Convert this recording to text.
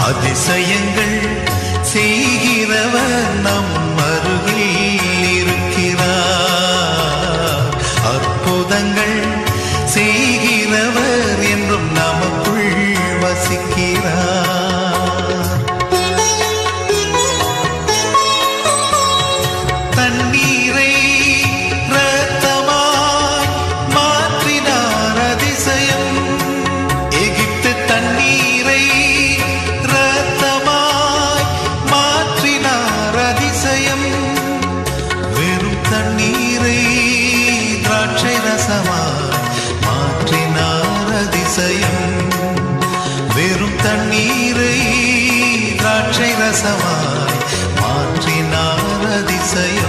அதிசயங்கள் செய்கிறவர் நம் அருகில் இருக்கிறார். அற்புதங்கள் செய்கிறவர் என்றும் நமக்குள் வசிக்கிறார். தண்ணீரை இரத்தமாய் மாற்றினார் அதிசயம். எகிப்து தண்ணீரை இரத்தமாய் மாற்றினார் அதிசயம். வெறும் தண்ணீரை திராட்சை ரசமாய் மாற்றினார் அதிசயம். வெறும் தண்ணீரை திராட்சை ரசமாய் மாற்றினார் அதிசயம்.